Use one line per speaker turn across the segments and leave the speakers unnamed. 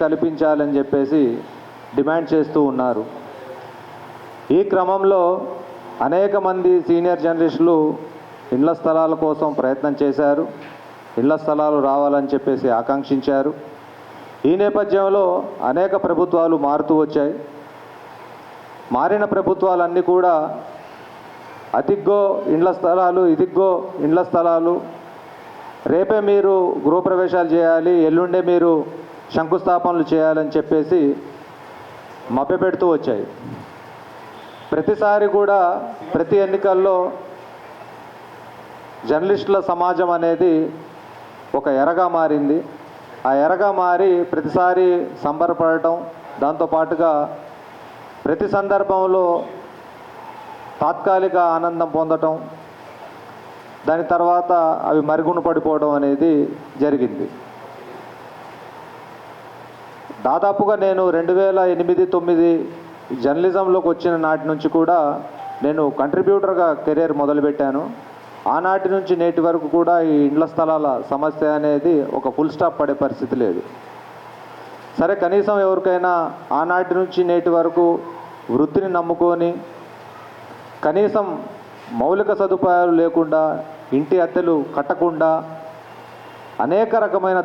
కల్పించాలని చెప్పేసి డిమాండ్ చేస్తూ ఉన్నారు. ఈ క్రమంలో అనేక మంది సీనియర్ జర్నలిస్టులు ఇళ్ల స్థలాల కోసం ప్రయత్నం చేశారు, ఇళ్ల స్థలాలు రావాలని చెప్పేసి ఆకాంక్షించారు. ఈ నేపథ్యంలో అనేక ప్రభుత్వాలు మారుతూ వచ్చాయి. మారిన ప్రభుత్వాలన్నీ కూడా అతిగ్గో ఇండ్ల స్థలాలు, ఇదిగ్గో ఇండ్ల స్థలాలు, రేపే మీరు గృహప్రవేశాలు చేయాలి, ఎల్లుండే మీరు శంకుస్థాపనలు చేయాలని చెప్పేసి మభ్యపెడుతూ వచ్చాయి. ప్రతిసారి కూడా ప్రతి ఎన్నికల్లో జర్నలిస్టుల సమాజం అనేది ఒక ఎరగా మారింది. ఆ ఎరగా మారి ప్రతిసారి సంబరపడటం, దాంతోపాటుగా ప్రతి సందర్భంలో తాత్కాలిక ఆనందం పొందటం, దాని తర్వాత అవి మరుగున పడిపోవడం అనేది జరిగింది. దాదాపుగా నేను 2008-9 జర్నలిజంలోకి వచ్చిన నాటి నుంచి కూడా నేను కంట్రిబ్యూటర్గా కెరీర్ మొదలుపెట్టాను. ఆనాటి నుంచి నేటి వరకు కూడా ఈ ఇండ్ల స్థలాల సమస్య అనేది ఒక ఫుల్ స్టాప్ పడే పరిస్థితి లేదు. సరే, కనీసం ఎవరికైనా ఆనాటి నుంచి నేటి వరకు వృత్తిని నమ్ముకొని కనీసం మౌలిక సదుపాయాలు లేకుండా, ఇంటి అద్దెలు కట్టకుండా అనేక రకమైన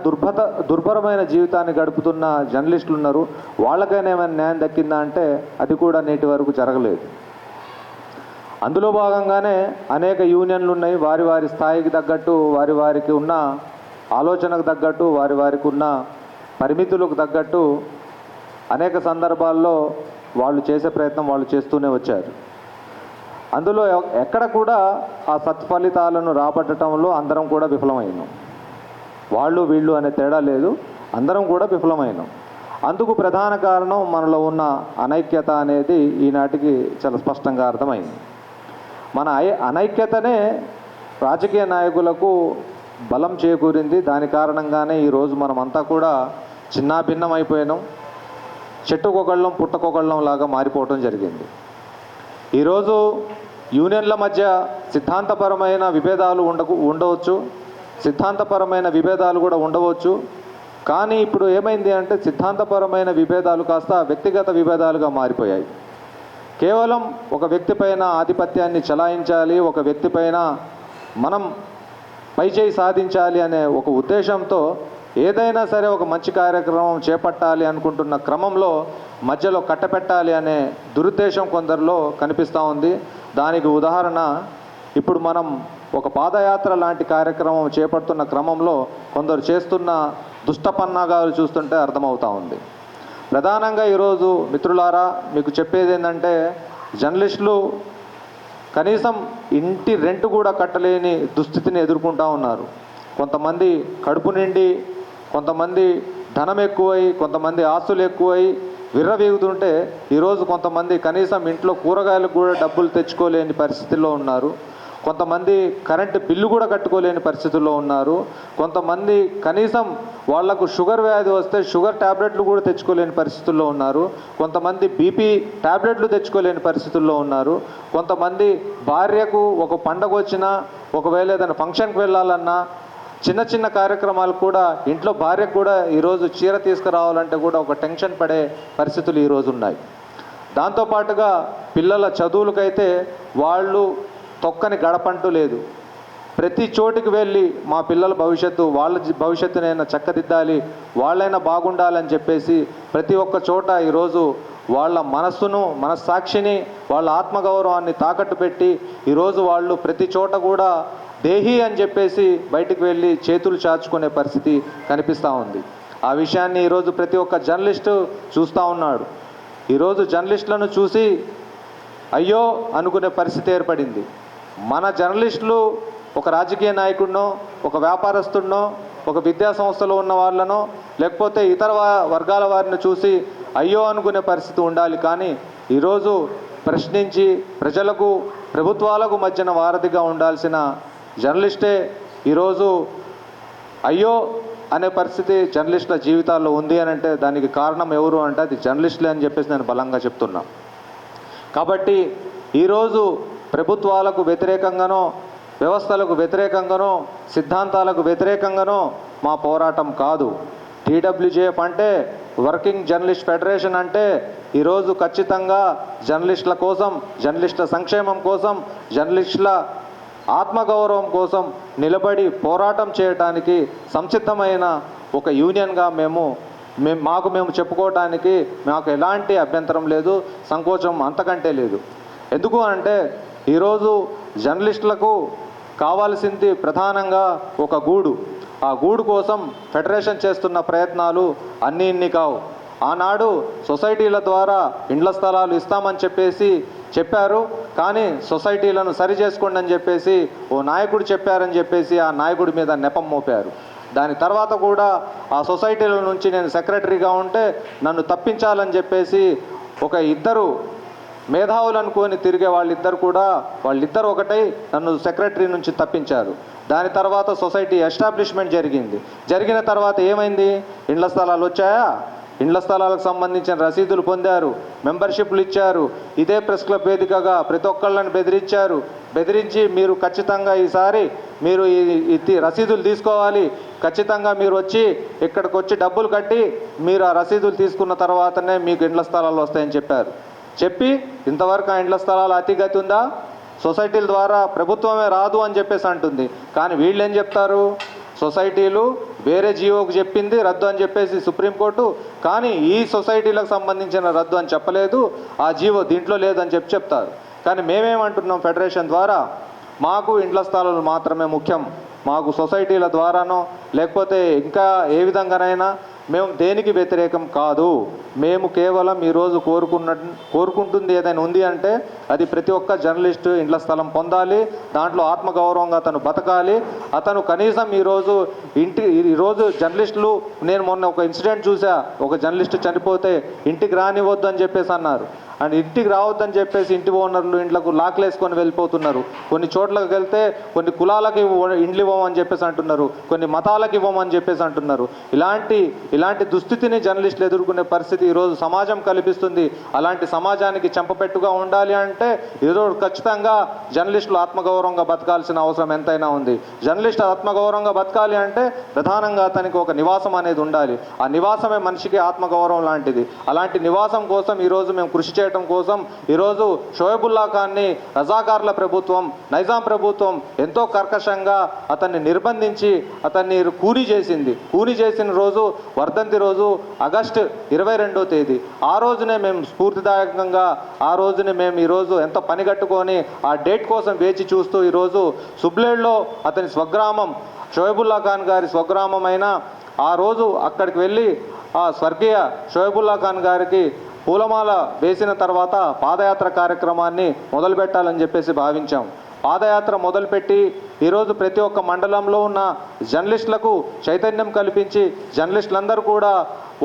దుర్భరమైన జీవితాన్ని గడుపుతున్న జర్నలిస్టులు ఉన్నారు. వాళ్ళకైనా ఏమైనా న్యాయం దక్కిందా అంటే అది కూడా నేటి వరకు జరగలేదు. అందులో భాగంగానే అనేక యూనియన్లు ఉన్నాయి. వారి వారి స్థాయికి తగ్గట్టు, వారి వారికి ఉన్న ఆలోచనకు తగ్గట్టు, వారి వారికి ఉన్న పరిమితులకు తగ్గట్టు అనేక సందర్భాల్లో వాళ్ళు చేసే ప్రయత్నం వాళ్ళు చేస్తూనే వచ్చారు. అందులో ఎక్కడ కూడా ఆ సత్ఫలితాలను రాబట్టడంలో అందరం కూడా విఫలమైనాం. వాళ్ళు వీళ్ళు అనే తేడా లేదు, అందరం కూడా విఫలమైనాం. అందుకు ప్రధాన కారణం మనలో ఉన్న అనైక్యత అనేది ఈనాటికి చాలా స్పష్టంగా అర్థమైంది. మన అనైక్యతనే రాజకీయ నాయకులకు బలం చేకూరింది. దాని కారణంగానే ఈరోజు మనమంతా కూడా చిన్నాభిన్నం అయిపోయినాం. చెట్టుకొకళ్ళం పుట్టకొకళ్ళం లాగా మారిపోవటం జరిగింది. ఈరోజు యూనియన్ల మధ్య సిద్ధాంతపరమైన విభేదాలు ఉండవచ్చు, సిద్ధాంతపరమైన విభేదాలు కూడా ఉండవచ్చు. కానీ ఇప్పుడు ఏమైంది అంటే సిద్ధాంతపరమైన విభేదాలు కాస్త వ్యక్తిగత విభేదాలుగా మారిపోయాయి. కేవలం ఒక వ్యక్తి పైన ఆధిపత్యాన్ని చలాయించాలి, ఒక వ్యక్తి పైన మనం పైచేయి సాధించాలి అనే ఒక ఉద్దేశంతో ఏదైనా సరే ఒక మంచి కార్యక్రమం చేపట్టాలి అనుకుంటున్న క్రమంలో మధ్యలో కట్టపెట్టాలి అనే దురుద్దేశం కొందరిలో కనిపిస్తూ ఉంది. దానికి ఉదాహరణ ఇప్పుడు మనం ఒక పాదయాత్ర లాంటి కార్యక్రమం చేపడుతున్న క్రమంలో కొందరు చేస్తున్న దుష్టపన్నాగాలు చూస్తుంటే అర్థమవుతూ ఉంది. ప్రధానంగా ఈరోజు మిత్రులారా మీకు చెప్పేది ఏంటంటే, జర్నలిస్టులు కనీసం ఇంటి రెంట్ కూడా కట్టలేని దుస్థితిని ఎదుర్కొంటూ ఉన్నారు. కొంతమంది కడుపు నిండి, కొంతమంది ధనం ఎక్కువై, కొంతమంది ఆస్తులు ఎక్కువై విర్రవీగుతుంటే ఈరోజు కొంతమంది కనీసం ఇంట్లో కూరగాయలకు కూడా డబ్బులు తెచ్చుకోలేని పరిస్థితుల్లో ఉన్నారు. కొంతమంది కరెంటు బిల్లు కూడా కట్టుకోలేని పరిస్థితుల్లో ఉన్నారు. కొంతమంది కనీసం వాళ్లకు షుగర్ వ్యాధి వస్తే షుగర్ ట్యాబ్లెట్లు కూడా తెచ్చుకోలేని పరిస్థితుల్లో ఉన్నారు. కొంతమంది బీపీ ట్యాబ్లెట్లు తెచ్చుకోలేని పరిస్థితుల్లో ఉన్నారు. కొంతమంది భార్యకు ఒక పండగ వచ్చినా, ఒకవేళ ఏదైనా ఫంక్షన్కి వెళ్ళాలన్నా, చిన్న చిన్న కార్యక్రమాలు కూడా ఇంట్లో భార్యకు కూడా ఈరోజు చీర తీసుకురావాలంటే కూడా ఒక టెన్షన్ పడే పరిస్థితులు ఈరోజు ఉన్నాయి. దాంతోపాటుగా పిల్లల చదువులకైతే వాళ్ళు తొక్కని గడపంటూ లేదు. ప్రతి చోటికి వెళ్ళి మా పిల్లల భవిష్యత్తు, వాళ్ళ భవిష్యత్తునైనా చక్కదిద్దాలి, వాళ్ళైనా బాగుండాలని చెప్పేసి ప్రతి ఒక్క చోట ఈరోజు వాళ్ళ మనస్సాక్షిని, వాళ్ళ ఆత్మగౌరవాన్ని తాకట్టు పెట్టి ఈరోజు వాళ్ళు ప్రతి చోట కూడా దేహి అని చెప్పేసి బయటికి వెళ్ళి చేతులు చాచుకునే పరిస్థితి కనిపిస్తూ ఉంది. ఆ విషయాన్ని ఈరోజు ప్రతి ఒక్క జర్నలిస్టు చూస్తూ ఉన్నాడు. ఈరోజు జర్నలిస్టులను చూసి అయ్యో అనుకునే పరిస్థితి ఏర్పడింది. మన జర్నలిస్టులు ఒక రాజకీయ నాయకుడినో, ఒక వ్యాపారస్తుడినో, ఒక విద్యా సంస్థలో ఉన్న వాళ్ళనో, లేకపోతే ఇతర వర్గాల వారిని చూసి అయ్యో అనుకునే పరిస్థితి ఉండాలి. కానీ ఈరోజు ప్రశ్నించి ప్రజలకు, ప్రభుత్వాలకు మధ్యన వారధిగా ఉండాల్సిన జర్నలిస్టే ఈరోజు అయ్యో అనే పరిస్థితి జర్నలిస్టుల జీవితాల్లో ఉంది అని అంటే దానికి కారణం ఎవరు అంటే అది జర్నలిస్టులే అని చెప్పేసి నేను బలంగా చెప్తున్నా. కాబట్టి ఈరోజు ప్రభుత్వాలకు వ్యతిరేకంగానో, వ్యవస్థలకు వ్యతిరేకంగానో, సిద్ధాంతాలకు వ్యతిరేకంగానో మా పోరాటం కాదు. టీడబ్ల్యూజేఎఫ్ అంటే వర్కింగ్ జర్నలిస్ట్ ఫెడరేషన్ అంటే ఈరోజు ఖచ్చితంగా జర్నలిస్టుల కోసం, జర్నలిస్టుల సంక్షేమం కోసం, జర్నలిస్టుల ఆత్మగౌరవం కోసం నిలబడి పోరాటం చేయడానికి సంసిద్ధమైన ఒక యూనియన్గా మాకు మేము చెప్పుకోవడానికి మాకు ఎలాంటి అభ్యంతరం లేదు, సంకోచం అంతకంటే లేదు. ఎందుకు అంటే ఈరోజు జర్నలిస్టులకు కావాల్సింది ప్రధానంగా ఒక గూడు. ఆ గూడు కోసం ఫెడరేషన్ చేస్తున్న ప్రయత్నాలు ఇన్ని కావు. ఆనాడు సొసైటీల ద్వారా ఇండ్ల స్థలాలు ఇస్తామని చెప్పారు. కానీ సొసైటీలను సరి చేసుకోండి అని చెప్పేసి ఓ నాయకుడు చెప్పారని చెప్పేసి ఆ నాయకుడి మీద నెపం మోపారు. దాని తర్వాత కూడా ఆ సొసైటీల నుంచి నేను సెక్రటరీగా ఉంటే నన్ను తప్పించాలని చెప్పేసి ఒక ఇద్దరు మేధావులు అనుకొని తిరిగే వాళ్ళిద్దరు ఒకటై నన్ను సెక్రటరీ నుంచి తప్పించారు. దాని తర్వాత సొసైటీ ఎస్టాబ్లిష్మెంట్ జరిగిన తర్వాత ఏమైంది? ఇండ్ల స్థలాలు వచ్చాయా? ఇండ్ల స్థలాలకు సంబంధించిన రసీదులు పొందారు, మెంబర్షిప్లు ఇచ్చారు. ఇదే ప్రెస్ క్లబ్ వేదికగా ప్రతి ఒక్కళ్ళని బెదిరించి మీరు ఖచ్చితంగా ఈసారి మీరు ఈ రసీదులు తీసుకోవాలి, ఖచ్చితంగా మీరు ఇక్కడికి వచ్చి డబ్బులు కట్టి మీరు ఆ రసీదులు తీసుకున్న తర్వాతనే మీకు ఇండ్ల స్థలాలు వస్తాయని చెప్పి ఇంతవరకు ఆ ఇండ్ల స్థలాలు అతిగతి ఉందా? సొసైటీల ద్వారా ప్రభుత్వమే రాదు అని చెప్పేసి అంటుంది. కానీ వీళ్ళు ఏం చెప్తారు? సొసైటీలు వేరే జీవోకు చెప్పింది రద్దు అని చెప్పేసి సుప్రీంకోర్టు, కానీ ఈ సొసైటీలకు సంబంధించిన రద్దు అని చెప్పలేదు, ఆ జీవో దీంట్లో లేదని చెప్తారు. కానీ మేమేమంటున్నాం ఫెడరేషన్ ద్వారా, మాకు ఇండ్ల స్థలాలు మాత్రమే ముఖ్యం. మాకు సొసైటీల ద్వారానో లేకపోతే ఇంకా ఏ విధంగానైనా మేము దేనికి వ్యతిరేకం కాదు. మేము కేవలం ఈరోజు కోరుకుంటుంది ఏదైనా ఉంది అంటే అది ప్రతి ఒక్క జర్నలిస్టు ఇండ్ల స్థలం పొందాలి, దాంట్లో ఆత్మగౌరవంగా అతను బతకాలి. అతను కనీసం ఈరోజు జర్నలిస్టులు, నేను మొన్న ఒక ఇన్సిడెంట్ చూసా, ఒక జర్నలిస్టు చనిపోతే ఇంటికి రానివద్దు అని చెప్పేసి అన్నారు. అండ్ ఇంటికి రావద్దని చెప్పేసి ఇంటి ఓనర్లు ఇంట్లకు లాక్లు వేసుకొని వెళ్ళిపోతున్నారు. కొన్ని చోట్లకు వెళ్తే కొన్ని కులాలకు ఇండ్లు ఇవ్వమని చెప్పేసి అంటున్నారు, కొన్ని మతాలకు ఇవ్వమని చెప్పేసి అంటున్నారు. ఇలాంటి దుస్థితిని జర్నలిస్టులు ఎదుర్కొనే పరిస్థితి ఈరోజు సమాజం కల్పిస్తుంది. అలాంటి సమాజానికి చెంపపెట్టుగా ఉండాలి అంటే ఈరోజు ఖచ్చితంగా జర్నలిస్టులు ఆత్మగౌరవంగా బతకాల్సిన అవసరం ఎంతైనా ఉంది. జర్నలిస్టు ఆత్మగౌరవంగా బతకాలి అంటే ప్రధానంగా అతనికి ఒక నివాసం అనేది ఉండాలి. ఆ నివాసమే మనిషికి ఆత్మగౌరవం లాంటిది. అలాంటి నివాసం కోసం ఈరోజు మేము కృషి చేయడం కోసం ఈరోజు షోయబుల్లా ఖాన్ని రజాకార్ల ప్రభుత్వం, నైజాం ప్రభుత్వం ఎంతో కర్కశంగా అతన్ని నిర్బంధించి అతన్ని కూని చేసిన రోజు వర్ధంతి రోజు ఆగస్టు 22వ తేదీ. ఆ రోజునే మేము స్ఫూర్తిదాయకంగా ఈరోజు ఎంతో పనిగట్టుకొని ఆ డేట్ కోసం వేచి చూస్తూ ఈరోజు సుబ్లేడ్లో అతని స్వగ్రామం షోయబుల్లా ఖాన్ గారి స్వగ్రామం అయిన ఆ రోజు అక్కడికి వెళ్ళి ఆ స్వర్గీయ షోయబుల్లా ఖాన్ గారికి పూలమాల వేసిన తర్వాత పాదయాత్ర కార్యక్రమాన్ని మొదలుపెట్టాలని చెప్పేసి భావించాం. పాదయాత్ర మొదలుపెట్టి ఈరోజు ప్రతి ఒక్క మండలంలో ఉన్న జర్నలిస్టులకు చైతన్యం కల్పించి జర్నలిస్టులందరూ కూడా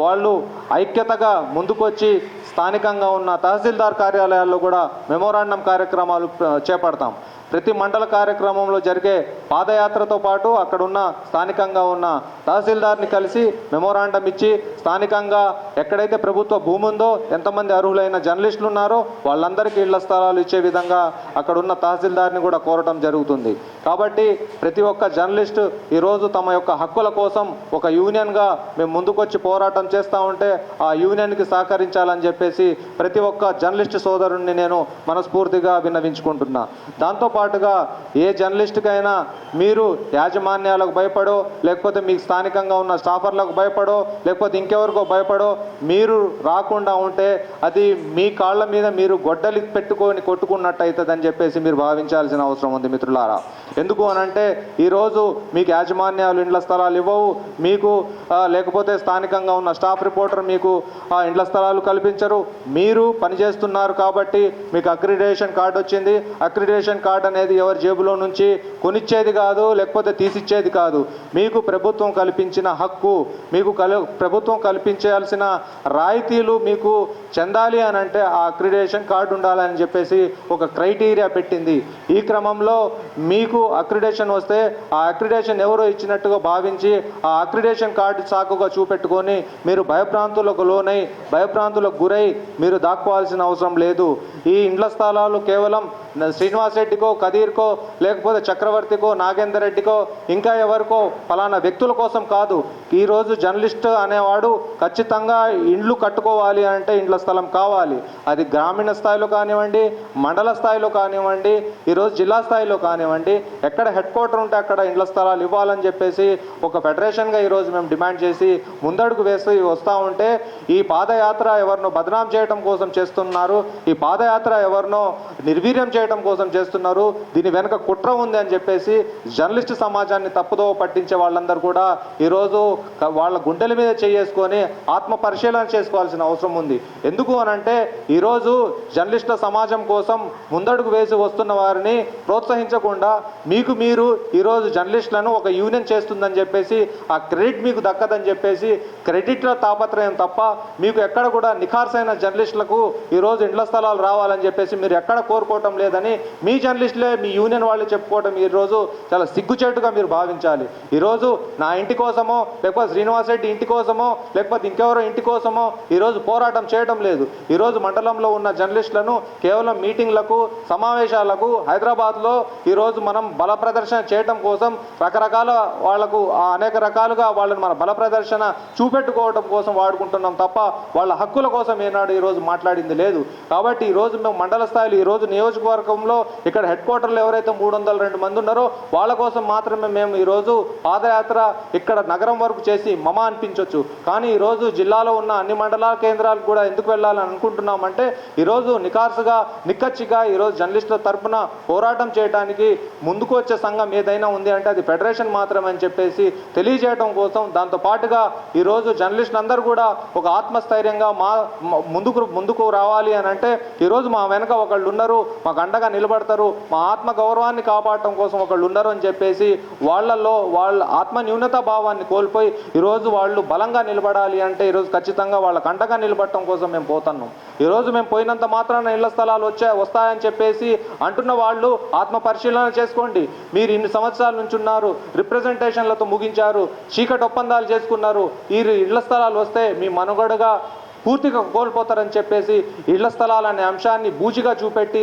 వాళ్ళు ఐక్యతగా ముందుకొచ్చి స్థానికంగా ఉన్న తహసీల్దార్ కార్యాలయాల్లో కూడా మెమోరాండం కార్యక్రమాలు చేపడతాం. ప్రతి మండల కార్యక్రమంలో జరిగే పాదయాత్రతో పాటు అక్కడున్న స్థానికంగా ఉన్న తహసీల్దార్ని కలిసి మెమోరాండం ఇచ్చి స్థానికంగా ఎక్కడైతే ప్రభుత్వ భూమి ఉందో, ఎంతమంది అర్హులైన జర్నలిస్టులు ఉన్నారో వాళ్ళందరికీ ఇళ్ల స్థలాలు ఇచ్చే విధంగా అక్కడున్న తహసీల్దార్ని కూడా కోరటం జరుగుతుంది. కాబట్టి ప్రతి ఒక్క జర్నలిస్టు ఈరోజు తమ యొక్క హక్కుల కోసం ఒక యూనియన్గా మేము ముందుకొచ్చి పోరాటం చేస్తూ ఉంటే ఆ యూనియన్కి సహకరించాలని చెప్పేసి ప్రతి ఒక్క జర్నలిస్టు సోదరుణ్ణి నేను మనస్ఫూర్తిగా విన్నవించుకుంటున్నా. దాంతోపాటుగా ఏ జర్నలిస్టుకైనా మీరు యాజమాన్యాలకు భయపడో లేకపోతే మీకు స్థానికంగా ఉన్న స్టాఫర్లకు భయపడో లేకపోతే ఇంకెవరికో భయపడో మీరు రాకుండా ఉంటే అది మీ కాళ్ళ మీద మీరు గొడ్డలి పెట్టుకొని కొట్టుకున్నట్టు అవుతుందని చెప్పేసి మీరు భావించాల్సిన అవసరం ఉంది మిత్రులారా. ఎందుకు అనంటే ఈరోజు మీకు యాజమాన్యాలు ఇండ్ల స్థలాలు ఇవ్వవు, మీకు లేకపోతే స్థానికంగా ఉన్న స్టాఫ్ రిపోర్టర్ మీకు ఇండ్ల స్థలాలు కల్పించరు. మీరు పనిచేస్తున్నారు కాబట్టి మీకు అక్రిడేషన్ కార్డు వచ్చింది. అక్రిడేషన్ కార్డు అనేది ఎవరి జేబులో నుంచి కొనిచ్చేది కాదు, లేకపోతే తీసిచ్చేది కాదు. మీకు ప్రభుత్వం కల్పించిన హక్కు, మీకు ప్రభుత్వం కల్పించాల్సిన రాయితీలు మీకు చెందాలి అని అంటే ఆ అక్రిడేషన్ కార్డు ఉండాలని చెప్పేసి ఒక క్రైటీరియా పెట్టింది. ఈ క్రమంలో మీకు అక్రిడేషన్ వస్తే ఆ అక్రిడేషన్ ఎవరో ఇచ్చినట్టుగా భావించి ఆ అక్రిడేషన్ కార్డు సాకుగా చూపెట్టుకొని మీరు భయభ్రాంతులకు లోనై భయభ్రాంతులకు గురై మీరు దాక్కోవాల్సిన అవసరం లేదు. ఈ ఇండ్ల స్థలాలు కేవలం శ్రీనివాస్ రెడ్డికో, కదీర్కో, లేకపోతే చక్రవర్తికో, నాగేందర్ రెడ్డికో, ఇంకా ఎవరికో ఫలానా వ్యక్తుల కోసం కాదు. ఈరోజు జర్నలిస్ట్ అనేవాడు ఖచ్చితంగా ఇండ్లు కట్టుకోవాలి అంటే ఇండ్ల స్థలం కావాలి. అది గ్రామీణ స్థాయిలో కానివ్వండి, మండల స్థాయిలో కానివ్వండి, ఈరోజు జిల్లా స్థాయిలో కానివ్వండి, ఎక్కడ హెడ్ క్వార్టర్ ఉంటే అక్కడ ఇండ్ల స్థలాలు ఇవ్వాలని చెప్పేసి ఒక ఫెడరేషన్గా ఈరోజు మేము డిమాండ్ చేసి ముందడుగు వేసి వస్తూ ఉంటే, ఈ పాదయాత్ర ఎవరినో బదనాం చేయడం కోసం చేస్తున్నారు, ఈ పాదయాత్ర ఎవరినో నిర్వీర్యం చేయడం కోసం చేస్తున్నారు, దీని వెనుక కుట్ర ఉంది అని చెప్పేసి జర్నలిస్టు సమాజాన్ని తప్పుదో పట్టించే వాళ్ళందరూ కూడా ఈరోజు వాళ్ళ గుండెల మీద చేసుకొని ఆత్మ పరిశీలన చేసుకోవాల్సిన అవసరం ఉంది. ఎందుకు అనంటే ఈరోజు జర్నలిస్టుల సమాజం కోసం ముందడుగు వేసి వస్తున్న వారిని ప్రోత్సహించకుండా మీరు ఈరోజు జర్నలిస్టులను ఒక యూనియన్ చేస్తుందని చెప్పేసి ఆ క్రెడిట్ మీకు దక్కదని చెప్పేసి క్రెడిట్ల తాపత్రయం తప్ప మీకు ఎక్కడ కూడా నిఖార్సైన జర్నలిస్టులకు ఈరోజు ఇండ్ల స్థలాలు రావాలని చెప్పేసి మీరు ఎక్కడ కోరుకోవటం లేదని మీ జర్నలిస్టులే మీ యూనియన్ వాళ్ళు చెప్పుకోవటం ఈరోజు చాలా సిగ్గుచేటుగా మీరు భావించాలి. ఈరోజు నా ఇంటి కోసమో, లేకపోతే శ్రీనివాస్ రెడ్డి ఇంటి కోసమో, లేకపోతే ఇంకెవరో ఇంటి కోసమో ఈరోజు పోరాటం చేయడం లేదు. ఈరోజు మండలంలో ఉన్న జర్నలిస్టులను కేవలం మీటింగ్లకు, సమావేశాలకు హైదరాబాద్లో ఈరోజు మనం బల ప్రదర్శన చేయడం కోసం రకరకాల వాళ్లకు అనేక రకాలుగా వాళ్ళని మన బల ప్రదర్శన చూపెట్టుకోవడం కోసం వాడుకుంటున్నాం తప్ప వాళ్ళ హక్కుల కోసం ఏనాడు ఈరోజు మాట్లాడింది లేదు. కాబట్టి ఈరోజు మేము మండల స్థాయిలో ఈరోజు నియోజకవర్గంలో ఇక్కడ హెడ్ క్వార్టర్లో ఎవరైతే 302 మంది ఉన్నారో వాళ్ళ కోసం మాత్రమే మేము ఈరోజు పాదయాత్ర ఇక్కడ నగరం వరకు చేసి మమ అనిపించవచ్చు. కానీ ఈరోజు జిల్లాలో ఉన్న అన్ని మండల కేంద్రాలకు కూడా ఎందుకు వెళ్ళాలని అనుకుంటున్నామంటే ఈరోజు నిక్కచ్చిగా ఈరోజు జర్నలిస్టుల తరఫున పోరాటం చేయడానికి ముందుకు వచ్చే సంఘం ఏదైనా ఉంది అంటే అది ఫెడరేషన్ మాత్రమే అని చెప్పేసి తెలియజేయడం కోసం, దాంతో పాటుగా ఈరోజు జర్నలిస్టులు అందరూ కూడా ఒక ఆత్మస్థైర్యంగా ముందుకు రావాలి అని అంటే ఈరోజు మా వెనక ఒకళ్ళు ఉన్నారు, మాకు అండగా నిలబడతారు, మా ఆత్మ గౌరవాన్ని కాపాడటం కోసం ఒకళ్ళు ఉన్నారు అని చెప్పేసి వాళ్ళ ఆత్మ న్యూనతా భావాన్ని కోల్పోయి ఈరోజు వాళ్ళు బలంగా నిలబడాలి అంటే ఈరోజు ఖచ్చితంగా వాళ్ళకు అండగా నిలబడటం కోసం మేము పోతున్నాం. ఈరోజు మేము పోయినంత మాత్రాన ఇళ్ల స్థలాలు వస్తాయని చెప్పేసి అంటున్న వాళ్ళు ఆత్మ పరిశీలన చేసుకోండి. మీరు ఇన్ని సంవత్సరాల నుంచి ఉన్నారు, రిప్రజెంటేషన్లతో ముగించారు, చీకటి ఒప్పందాలు చేసుకున్నారు, ఈ ఇళ్ల స్థలాలు వస్తే మీ మనుగడగా పూర్తిగా కోల్పోతారని చెప్పేసి ఇళ్ల స్థలాలు అనే అంశాన్ని బూచిగా చూపెట్టి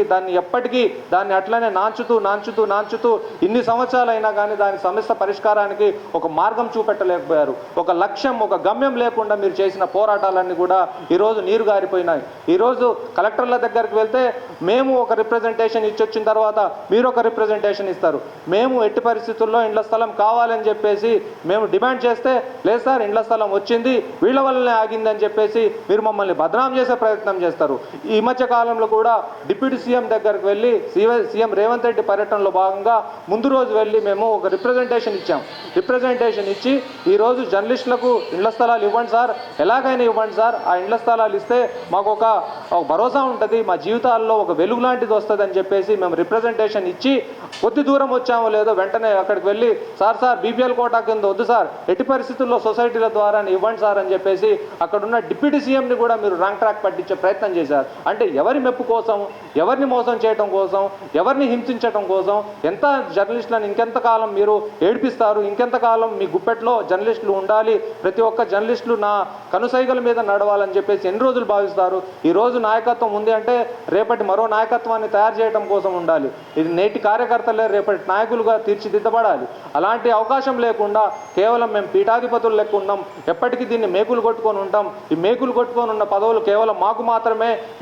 దాన్ని అట్లనే నాంచుతూ ఇన్ని సంవత్సరాలైనా కానీ దాని సమస్య పరిష్కారానికి ఒక మార్గం చూపెట్టలేకపోయారు. ఒక లక్ష్యం, ఒక గమ్యం లేకుండా మీరు చేసిన పోరాటాలన్నీ కూడా ఈరోజు నీరు గారిపోయినాయి. ఈరోజు కలెక్టర్ల దగ్గరికి వెళ్తే మేము ఒక రిప్రజెంటేషన్ ఇచ్చొచ్చిన తర్వాత మీరు ఒక రిప్రజెంటేషన్ ఇస్తారు. మేము ఎట్టి పరిస్థితుల్లో ఇండ్ల స్థలం కావాలని చెప్పేసి మేము డిమాండ్ చేస్తే లేదు సార్ ఇండ్ల స్థలం వచ్చింది వీళ్ళ వల్లనే ఆగిందని చెప్పేసి మీరు మమ్మల్ని బదనాం చేసే ప్రయత్నం చేస్తారు. ఈ మధ్య కాలంలో కూడా డిప్యూటీ సీఎం దగ్గరికి వెళ్ళి సీఎం రేవంత్ రెడ్డి పర్యటనలో భాగంగా ముందు రోజు వెళ్ళి మేము ఒక రిప్రజెంటేషన్ ఇచ్చాం. రిప్రజెంటేషన్ ఇచ్చి ఈరోజు జర్నలిస్టులకు ఇండ్ల స్థలాలు ఇవ్వండి సార్, ఎలాగైనా ఇవ్వండి సార్, ఆ ఇండ్ల స్థలాలు ఇస్తే మాకు ఒక భరోసా ఉంటుంది, మా జీవితాల్లో ఒక వెలుగు లాంటిది వస్తుంది అని చెప్పేసి మేము రిప్రజెంటేషన్ ఇచ్చి కొద్ది దూరం వచ్చామో లేదో వెంటనే అక్కడికి వెళ్ళి సార్ బీపీఎల్ కోటా కింద వద్దు సార్, ఎట్టి పరిస్థితుల్లో సొసైటీల ద్వారా ఇవ్వండి సార్ అని చెప్పేసి అక్కడున్న డిప్యూటీ సీఎంని కూడా మీరు రాంగ్ ట్రాక్ పట్టించే ప్రయత్నం చేశారు. అంటే ఎవరి మెప్పు కోసం, ఎవరిని మోసం చేయడం కోసం, ఎవరిని హింసించడం కోసం, ఎంత జర్నలిస్టులను ఇంకెంతకాలం మీరు ఏడిపిస్తారు, ఇంకెంతకాలం మీ గుప్పెట్లో జర్నలిస్టులు ఉండాలి, ప్రతి ఒక్క జర్నలిస్టులు నా కనుసైగల మీద నడవాలని చెప్పేసి ఎన్ని రోజులు భావిస్తారు? ఈరోజు నాయకత్వం ఉంది అంటే రేపటి మరో నాయకత్వాన్ని తయారు చేయడం కోసం ఉండాలి. ఇది నేటి కార్యకర్తలే రేపటి నాయకులుగా తీర్చిదిద్దబడాలి. అలాంటి అవకాశం లేకుండా కేవలం మేము పీఠాధిపతులు లెక్క ఉన్నాం, ఎప్పటికీ దీన్ని మేకులు కొట్టుకొని ఉంటాం, ఈ మేకులు కొట్టుకొని ఉన్న పదవులు కేవలం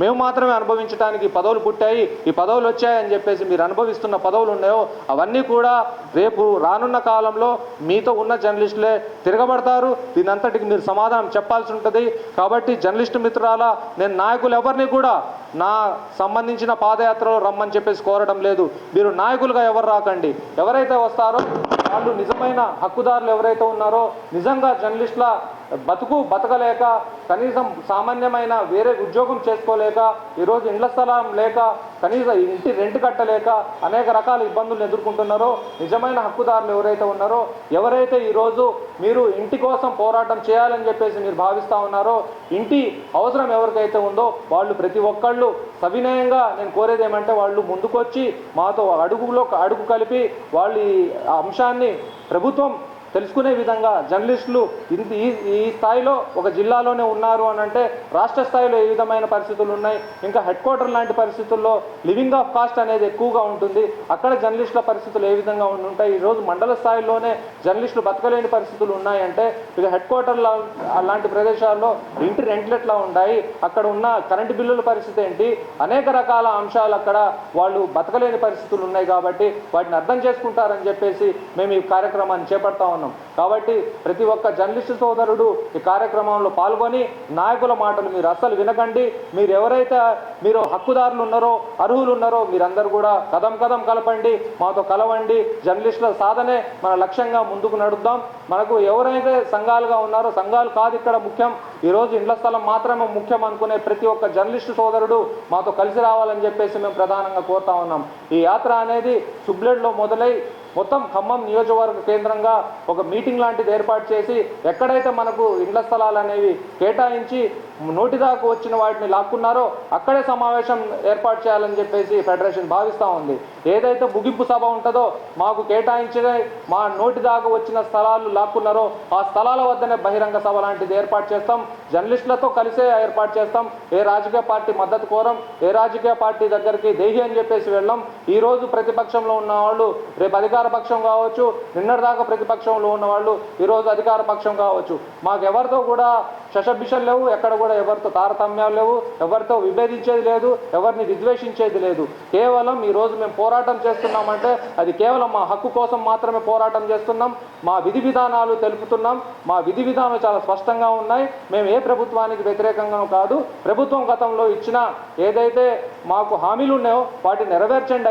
మేము మాత్రమే అనుభవించడానికి పదవులు పుట్టాయి, ఈ పదవులు వచ్చాయని చెప్పేసి మీరు అనుభవిస్తున్న పదవులు ఉన్నాయో అవన్నీ కూడా రేపు రానున్న కాలంలో మీతో ఉన్న జర్నలిస్టులే తిరగబడతారు. దీనంతటికి మీరు సమాధానం చెప్పాల్సి ఉంటుంది. కాబట్టి జర్నలిస్టు మిత్రులారా, నేను నాయకులు ఎవరిని కూడా నా సంబంధించిన పాదయాత్రలో రమ్మని చెప్పేసి కోరడం లేదు. మీరు నాయకులుగా ఎవరు రాకండి, ఎవరైతే వస్తారో వాళ్ళు నిజమైన హక్కుదారులు ఎవరైతే ఉన్నారో, నిజంగా జర్నలిస్టుల బతకలేక కనీసం సామాన్యమైన వేరే ఉద్యోగం చేసుకోలేక ఈరోజు ఇండ్ల స్థలం లేక కనీసం ఇంటి రెంట్ కట్టలేక అనేక రకాల ఇబ్బందులను ఎదుర్కొంటున్నారో నిజమైన హక్కుదారులు ఎవరైతే ఉన్నారో, ఎవరైతే ఈరోజు మీరు ఇంటి కోసం పోరాటం చేయాలని చెప్పేసి మీరు భావిస్తూ ఉన్నారో, ఇంటి అవసరం ఎవరికైతే ఉందో వాళ్ళు ప్రతి ఒక్కళ్ళు సవినయంగా నేను కోరేది ఏమంటే వాళ్ళు ముందుకొచ్చి మాతో అడుగు కలిపి వాళ్ళు ఈ అంశాన్ని ప్రభుత్వం
తెలుసుకునే విధంగా జర్నలిస్టులు ఈ స్థాయిలో ఒక జిల్లాలోనే ఉన్నారు అని అంటే రాష్ట్ర స్థాయిలో ఏ విధమైన పరిస్థితులు ఉన్నాయి, ఇంకా హెడ్ క్వార్టర్ లాంటి పరిస్థితుల్లో లివింగ్ ఆఫ్ కాస్ట్ అనేది ఎక్కువగా ఉంటుంది, అక్కడ జర్నలిస్టుల పరిస్థితులు ఏ విధంగా ఉంటాయి, ఈరోజు మండల స్థాయిలోనే జర్నలిస్టులు బతకలేని పరిస్థితులు ఉన్నాయంటే ఇక హెడ్ క్వార్టర్ లాంటి ప్రదేశాల్లో ఇంటి రెంట్లు ఎట్లా ఉన్నాయి, అక్కడ ఉన్న కరెంటు బిల్లుల పరిస్థితి ఏంటి, అనేక రకాల అంశాలు అక్కడ వాళ్ళు బతకలేని పరిస్థితులు ఉన్నాయి. కాబట్టి వాటిని అర్థం చేసుకుంటారని చెప్పేసి మేము ఈ కార్యక్రమాన్ని చేపడతా ఉన్నాం. కాబట్టి ప్రతి ఒక్క జర్నలిస్టు సోదరుడు ఈ కార్యక్రమంలో పాల్గొని నాయకుల మాటలు మీరు అస్సలు వినకండి. మీరు ఎవరైతే మీరు హక్కుదారులు ఉన్నారో, అర్హులు ఉన్నారో మీరందరూ కూడా కదం కదం కలపండి, మాతో కలవండి. జర్నలిస్టుల సాధనే మన లక్ష్యంగా ముందుకు నడుద్దాం. మనకు ఎవరైతే సంఘాలుగా ఉన్నారో, సంఘాలు కాదు ఇక్కడ ముఖ్యం, ఈరోజు ఇండ్ల స్థలం మాత్రమే ముఖ్యం అనుకునే ప్రతి ఒక్క జర్నలిస్టు సోదరుడు మాతో కలిసి రావాలని చెప్పేసి మేము ప్రధానంగా కోరుతా ఉన్నాం. ఈ యాత్ర అనేది సుబ్లెడ్లో మొదలై మొత్తం ఖమ్మం నియోజకవర్గ కేంద్రంగా ఒక మీటింగ్ లాంటిది ఏర్పాటు చేసి ఎక్కడైతే మనకు ఇండ్ల స్థలాలు అనేవి కేటాయించి నోటి దాకా వచ్చిన వాటిని లాక్కున్నారో అక్కడే సమావేశం ఏర్పాటు చేయాలని చెప్పేసి ఫెడరేషన్ భావిస్తూ ఉంది. ఏదైతే ముగింపు సభ ఉంటుందో మాకు కేటాయించిన మా నోటి దాకా వచ్చిన స్థలాలు లాక్కున్నారో ఆ స్థలాల వద్దనే బహిరంగ సభ లాంటిది ఏర్పాటు చేస్తాం. జర్నలిస్టులతో కలిసే ఏర్పాటు చేస్తాం. ఏ రాజకీయ పార్టీ మద్దతు కోరం, ఏ రాజకీయ పార్టీ దగ్గరికి దేహి అని చెప్పేసి వెళ్ళాం. ఈరోజు ప్రతిపక్షంలో ఉన్న వాళ్ళు రేపు అధికార పక్షం కావచ్చు, నిన్నటిదాకా ప్రతిపక్షంలో ఉన్న వాళ్ళు ఈరోజు అధికార పక్షం కావచ్చు. మాకు ఎవరితో కూడా శషభిషలు లేవు, ఎక్కడ కూడా ఎవరితో తారతమ్యాలు లేవు, ఎవరితో విభేదించేది లేదు, ఎవరిని విద్వేషించేది లేదు. కేవలం ఈరోజు మేము పోరాటం చేస్తున్నామంటే అది కేవలం మా హక్కు కోసం మాత్రమే పోరాటం చేస్తున్నాం. మా విధి విధానాలు తెలుపుతున్నాం. మా విధి విధానాలు చాలా స్పష్టంగా ఉన్నాయి. మేము ఏ ప్రభుత్వానికి వ్యతిరేకంగానూ కాదు. ప్రభుత్వం గతంలో ఇచ్చిన ఏదైతే మాకు హామీలు ఉన్నాయో వాటిని నెరవేర్చండి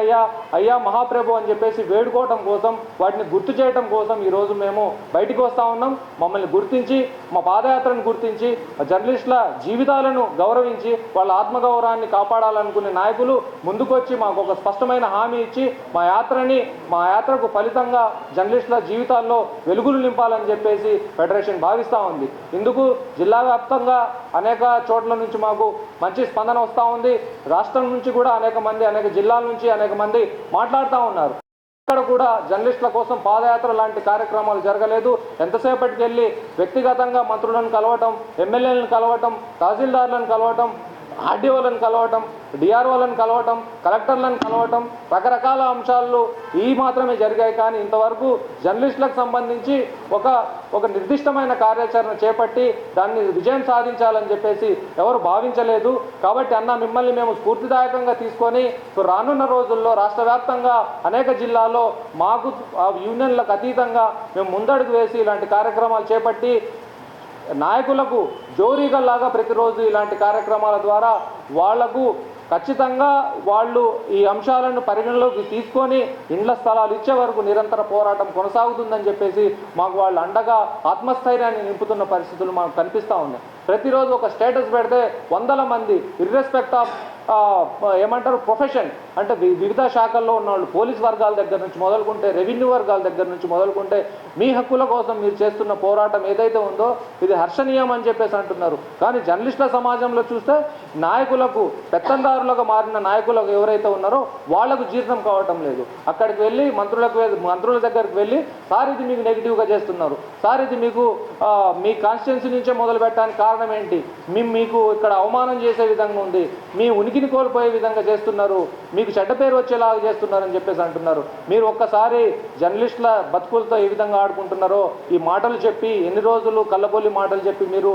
అయ్యా మహాప్రభు అని చెప్పేసి వేడుకోవటం కోసం, వాటిని గుర్తు చేయడం కోసం ఈరోజు మేము బయటికి వస్తూ ఉన్నాం. మమ్మల్ని గుర్తించి, మా పాదయాత్రను గుర్తించి, జర్నలిస్టుల జీవితాలను గౌరవించి వాళ్ళ ఆత్మగౌరవాన్ని కాపాడాలనుకునే నాయకులు ముందుకొచ్చి మాకు ఒక స్పష్టమైన హామీ ఇచ్చి మా యాత్రకు ఫలితంగా జర్నలిస్టుల జీవితాల్లో వెలుగులు నింపాలని చెప్పేసి ఫెడరేషన్ భావిస్తూ ఉంది. ఇందుకు జిల్లా వ్యాప్తంగా అనేక చోట్ల నుంచి మాకు మంచి స్పందన వస్తూ ఉంది. రాష్ట్రం నుంచి కూడా అనేక జిల్లాల నుంచి అనేక మంది మాట్లాడుతూ ఉన్నారు. ఇక్కడ కూడా జర్నలిస్టుల కోసం పాదయాత్ర లాంటి కార్యక్రమాలు జరగలేదు. ఎంతసేపటికి వెళ్ళి వ్యక్తిగతంగా మంత్రులను కలవటం, ఎమ్మెల్యేలను కలవటం, తహసీల్దార్లను కలవటం, ఆర్డీఓలను కలవటం, డిఆర్ఓలను కలవటం, కలెక్టర్లను కలవటం, రకరకాల అంశాలు ఈ మాత్రమే జరిగాయి. కానీ ఇంతవరకు జర్నలిస్టులకు సంబంధించి ఒక నిర్దిష్టమైన కార్యాచరణ చేపట్టి దాన్ని విజయం సాధించాలని చెప్పేసి ఎవరు భావించలేదు. కాబట్టి అన్న మిమ్మల్ని మేము స్ఫూర్తిదాయకంగా తీసుకొని రానున్న రోజుల్లో రాష్ట్ర వ్యాప్తంగా అనేక జిల్లాల్లో మాకు యూనియన్లకు అతీతంగా మేము ముందడుగు వేసి ఇలాంటి కార్యక్రమాలు చేపట్టి నాయకులకు జోరీగల్లాగా ప్రతిరోజు ఇలాంటి కార్యక్రమాల ద్వారా వాళ్లకు ఖచ్చితంగా వాళ్ళు ఈ అంశాలను పరిగణలోకి తీసుకొని ఇండ్ల స్థలాలు ఇచ్చే వరకు నిరంతర పోరాటం కొనసాగుతుందని చెప్పేసి మాకు వాళ్ళు అండగా ఆత్మస్థైర్యాన్ని నింపుతున్న పరిస్థితులు మాకు కనిపిస్తూ ఉన్నాయి. ప్రతిరోజు ఒక స్టేటస్ పెడితే వందల మంది ఇర్రెస్పెక్ట్ ఆఫ్ ఏమంటారు ప్రొఫెషన్ అంటే వివిధ శాఖల్లో ఉన్న వాళ్ళు, పోలీస్ వర్గాల దగ్గర నుంచి మొదలుకుంటే, రెవెన్యూ వర్గాల దగ్గర నుంచి మొదలుకుంటే మీ హక్కుల కోసం మీరు చేస్తున్న పోరాటం ఏదైతే ఉందో ఇది హర్షణీయం అని చెప్పేసి అంటున్నారు. కానీ జర్నలిస్టుల సమాజంలో చూస్తే నాయకులకు, పెత్తందారులుగా మారిన నాయకులకు ఎవరైతే ఉన్నారో వాళ్లకు జీర్ణం కావటం లేదు. అక్కడికి వెళ్ళి మంత్రుల దగ్గరికి వెళ్ళి సార్ ఇది మీకు నెగిటివ్గా చేస్తున్నారు, సార్ ఇది మీకు మీ కాన్స్టిట్యున్సీ నుంచే మొదలు పెట్టడానికి కారణం ఏంటి, మీకు ఇక్కడ అవమానం చేసే విధంగా ఉంది, మీ ఉనికిని కోల్పోయే విధంగా చేస్తున్నారు, మీకు చెడ్డ పేరు వచ్చేలాగా చేస్తున్నారని చెప్పేసి అంటున్నారు. మీరు ఒక్కసారి జర్నలిస్టుల బతుకులతో ఏ విధంగా ఆడుకుంటున్నారో ఈ మాటలు చెప్పి ఎన్ని రోజులు కళ్ళబొల్లి మాటలు చెప్పి మీరు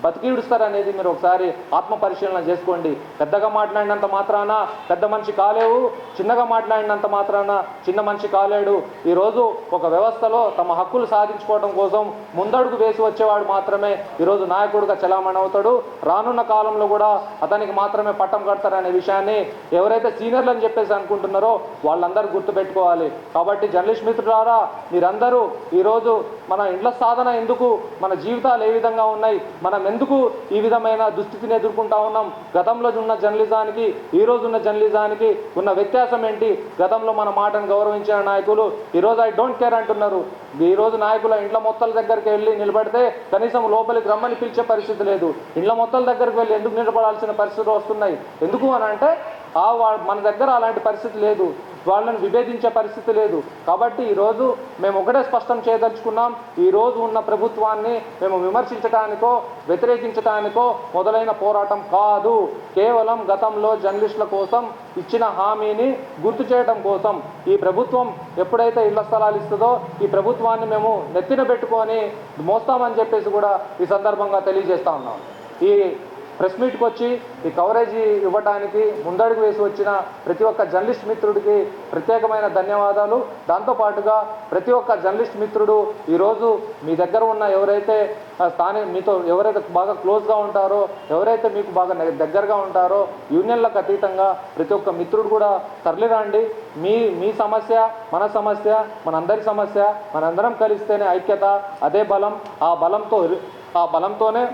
బతికిడుస్తారనేది మీరు ఒకసారి ఆత్మ పరిశీలన చేసుకోండి. పెద్దగా మాట్లాడినంత మాత్రాన పెద్ద మనిషి కాలేవు, చిన్నగా మాట్లాడినంత మాత్రాన చిన్న మనిషి కాలేడు. ఈరోజు ఒక వ్యవస్థలో తమ హక్కులు సాధించుకోవడం కోసం ముందడుగు వేసి వచ్చేవాడు మాత్రమే ఈరోజు నాయకుడిగా చలామణి అవుతాడు. రానున్న కాలంలో కూడా అతనికి మాత్రమే పట్టం కడతారనే విషయాన్ని ఎవరైతే సీనియర్లు అని చెప్పేసి అనుకుంటున్నారో వాళ్ళందరూ గుర్తుపెట్టుకోవాలి. కాబట్టి జర్నలిస్ట్ మిత్రులారా మీరందరూ ఈరోజు మన ఇండ్ల సాధన ఎందుకు, మన జీవితాలు ఏ విధంగా ఉన్నాయి, మనం ఎందుకు ఈ విధమైన దుస్థితిని ఎదుర్కొంటా ఉన్నాం, గతంలో ఉన్న జర్నలిజానికి ఈ రోజు ఉన్న జర్నలిజానికి ఉన్న వ్యత్యాసం ఏంటి, గతంలో మన మాటను గౌరవించిన నాయకులు ఈరోజు ఐ డోంట్ కేర్ అంటున్నారు. ఈరోజు నాయకుల ఇండ్ల మొత్తాల దగ్గరికి వెళ్ళి నిలబడితే కనీసం లోపలికి రమ్మని పిలిచే పరిస్థితి లేదు. ఇండ్ల మొత్తాల దగ్గరికి వెళ్ళి ఎందుకు నిలబడాల్సిన పరిస్థితులు వస్తున్నాయి? ఎందుకు అని అంటే మన దగ్గర అలాంటి పరిస్థితి లేదు. వాళ్ళని విభేదించే పరిస్థితి లేదు. కాబట్టి ఈరోజు మేము ఒకటే స్పష్టం చేయదలుచుకున్నాం, ఈరోజు ఉన్న ప్రభుత్వాన్ని మేము విమర్శించడానికో వ్యతిరేకించడానికో మొదలైన పోరాటం కాదు. కేవలం గతంలో జర్నలిస్టుల కోసం ఇచ్చిన హామీని గుర్తు చేయడం కోసం ఈ ప్రభుత్వం ఎప్పుడైతే ఇళ్ల స్థలాలు ఇస్తుందో ఈ ప్రభుత్వాన్ని మేము నెత్తిన పెట్టుకొని మోస్తామని చెప్పేసి కూడా ఈ సందర్భంగా తెలియజేస్తా ఉన్నాం. ఈ ప్రెస్ మీట్కి వచ్చి ఈ కవరేజ్ ఇవ్వడానికి ముందడుగు వేసి వచ్చిన ప్రతి ఒక్క జర్నలిస్ట్ మిత్రుడికి ప్రత్యేకమైన ధన్యవాదాలు. దాంతోపాటుగా ప్రతి ఒక్క జర్నలిస్ట్ మిత్రుడు ఈరోజు మీ దగ్గర ఉన్న ఎవరైతే మీతో ఎవరైతే బాగా క్లోజ్గా ఉంటారో, ఎవరైతే మీకు బాగా దగ్గరగా ఉంటారో, యూనియన్లకు అతీతంగా ప్రతి ఒక్క మిత్రుడు కూడా తరలిరండి. మీ సమస్య మన సమస్య, మనందరి సమస్య, మనందరం కలిస్తేనే ఐక్యత, అదే బలం. ఆ బలంతోనే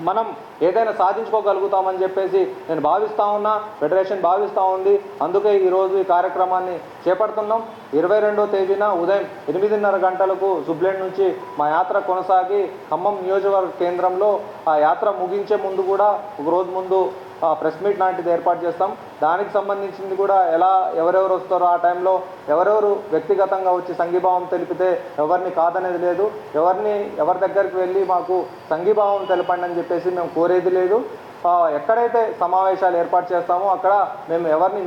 మనం ఏదైనా సాధించుకోగలుగుతామని చెప్పేసి నేను భావిస్తూ ఉన్నా, ఫెడరేషన్ భావిస్తూ ఉంది. అందుకే ఈరోజు ఈ కార్యక్రమాన్ని చేపడుతున్నాం. 22వ తేదీన ఉదయం 8:30 గంటలకు జుబ్లెంట్ నుంచి మా యాత్ర కొనసాగి ఖమ్మం నియోజకవర్గ కేంద్రంలో ఆ యాత్ర ముగించే ముందు కూడా ఒక రోజు ముందు ప్రెస్ మీట్ లాంటిది ఏర్పాటు చేస్తాం. దానికి సంబంధించింది కూడా ఎవరెవరు వస్తారో ఆ టైంలో ఎవరెవరు వ్యక్తిగతంగా వచ్చి సంఘీభావం తెలిపితే ఎవరిని కాదనేది లేదు. ఎవరి దగ్గరికి వెళ్ళి మాకు సంఘీభావం తెలపండి అని చెప్పేసి మేము కోరేది లేదు. ఎక్కడైతే సమావేశాలు ఏర్పాటు చేస్తామో అక్కడ మేము ఎవరిని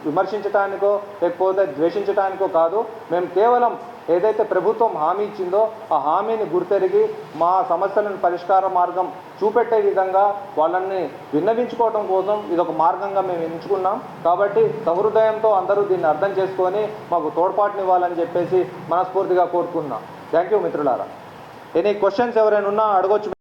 విమర్శించడానికో లేకపోతే ద్వేషించడానికో కాదు. మేము కేవలం ఏదైతే ప్రభుత్వం హామీ ఇచ్చిందో ఆ హామీని గుర్తెరిగి మా సమస్యలను పరిష్కార మార్గం చూపెట్టే విధంగా వాళ్ళని విన్నవించుకోవడం కోసం ఇదొక మార్గంగా మేము ఎంచుకున్నాం. కాబట్టి సహృదయంతో అందరూ దీన్ని అర్థం చేసుకొని మాకు తోడ్పాటునివ్వాలని చెప్పేసి మనస్ఫూర్తిగా కోరుకున్నాం. థ్యాంక్ యూ మిత్రులారా. ఎనీ క్వశ్చన్స్ ఎవరైనా ఉన్నా అడగొచ్చు.